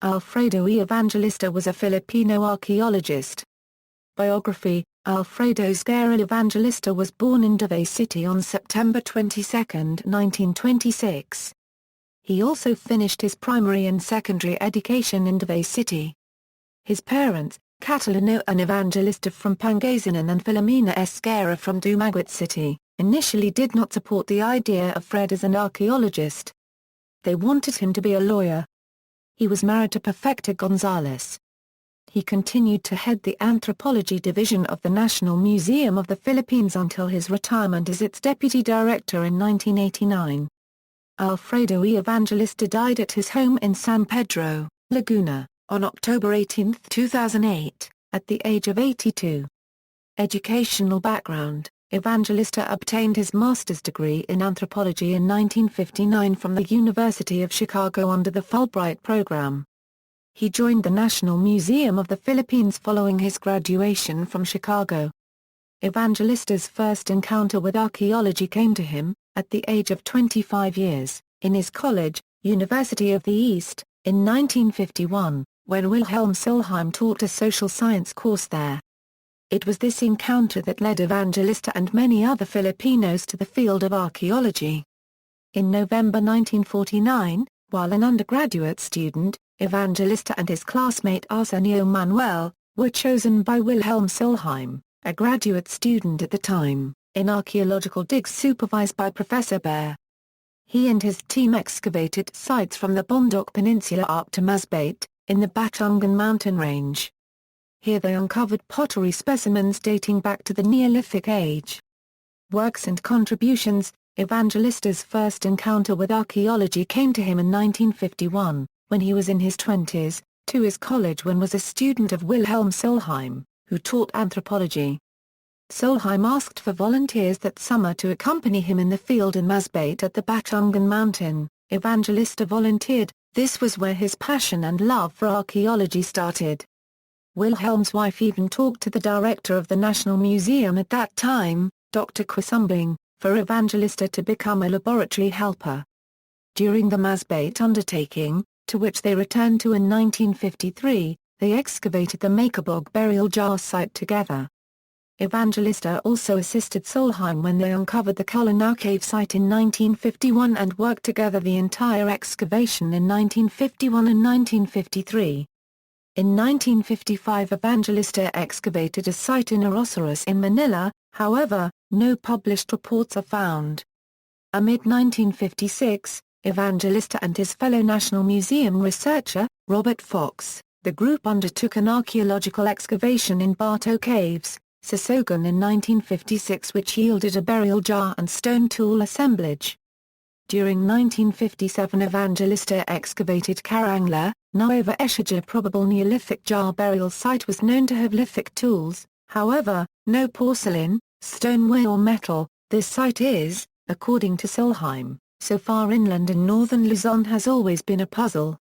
Alfredo E. Evangelista was a Filipino archaeologist. Biography: Alfredo E. Evangelista was born in Davao City on September 22, 1926. He also finished his primary and secondary education in Davao City. His parents, Catalino and Evangelista from Pangasinan and Filomena Esquera from Dumaguete City, initially did not support the idea of Fred as an archaeologist. They wanted him to be a lawyer. He was married to Perfecta Gonzalez. He continued to head the anthropology division of the National Museum of the Philippines until his retirement as its deputy director in 1989. Alfredo E. Evangelista died at his home in San Pedro, Laguna, on October 18, 2008, at the age of 82. Educational background: Evangelista obtained his master's degree in anthropology in 1959 from the University of Chicago under the Fulbright program. He joined the National Museum of the Philippines following his graduation from Chicago. Evangelista's first encounter with archaeology came to him, at the age of 25 years, in his college, University of the East, in 1951, when Wilhelm Solheim taught a social science course there. It was this encounter that led Evangelista and many other Filipinos to the field of archaeology. In November 1949, while an undergraduate student, Evangelista and his classmate Arsenio Manuel were chosen by Wilhelm Solheim, a graduate student at the time, in archaeological digs supervised by Professor Baer. He and his team excavated sites from the Bondok Peninsula up to Masbate, in the Batungan mountain range. Here they uncovered pottery specimens dating back to the Neolithic age. Works and contributions: Evangelista's first encounter with archaeology came to him in 1951, when he was in his 20s, to his college when was a student of Wilhelm Solheim, who taught anthropology. Solheim asked for volunteers that summer to accompany him in the field in Masbate at the Batungan mountain. Evangelista volunteered. This was where his passion and love for archaeology started. Wilhelm's wife even talked to the director of the National Museum at that time, Dr. Quisumbing, for Evangelista to become a laboratory helper. During the Masbate undertaking, to which they returned to in 1953, they excavated the Makabog burial jar site together. Evangelista also assisted Solheim when they uncovered the Colonau Cave site in 1951 and worked together the entire excavation in 1951 and 1953. In 1955 Evangelista excavated a site in Orosaros in Manila, however, no published reports are found. Amid 1956, Evangelista and his fellow National Museum researcher, Robert Fox, the group undertook an archaeological excavation in Bato Caves, Sorsogon in 1956 which yielded a burial jar and stone tool assemblage. During 1957 Evangelista excavated Karangla, Nueva Ecija. Probable Neolithic jar burial site was known to have lithic tools, however, no porcelain, stoneware or metal. This site is, according to Solheim, so far inland in northern Luzon has always been a puzzle.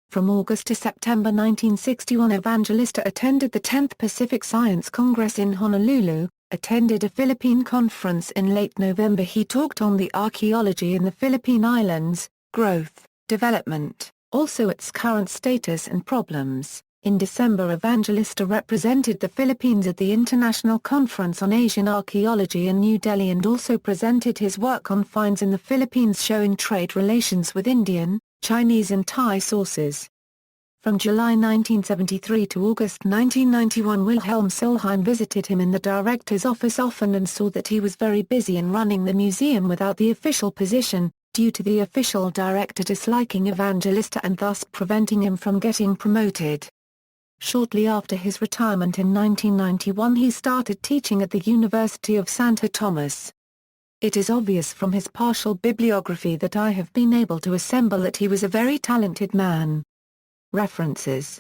From August to September 1961 Evangelista attended the 10th Pacific Science Congress in Honolulu, attended a Philippine conference in late November. He talked on the archaeology in the Philippine Islands, growth, development, also its current status and problems. In December Evangelista represented the Philippines at the International Conference on Asian Archaeology in New Delhi and also presented his work on finds in the Philippines showing trade relations with Indian, Chinese and Thai sources. From July 1973 to August 1991 Wilhelm Solheim visited him in the director's office often and saw that he was very busy in running the museum without the official position, due to the official director disliking Evangelista and thus preventing him from getting promoted. Shortly after his retirement in 1991 he started teaching at the University of Santo Tomas. It is obvious from his partial bibliography that I have been able to assemble that he was a very talented man. References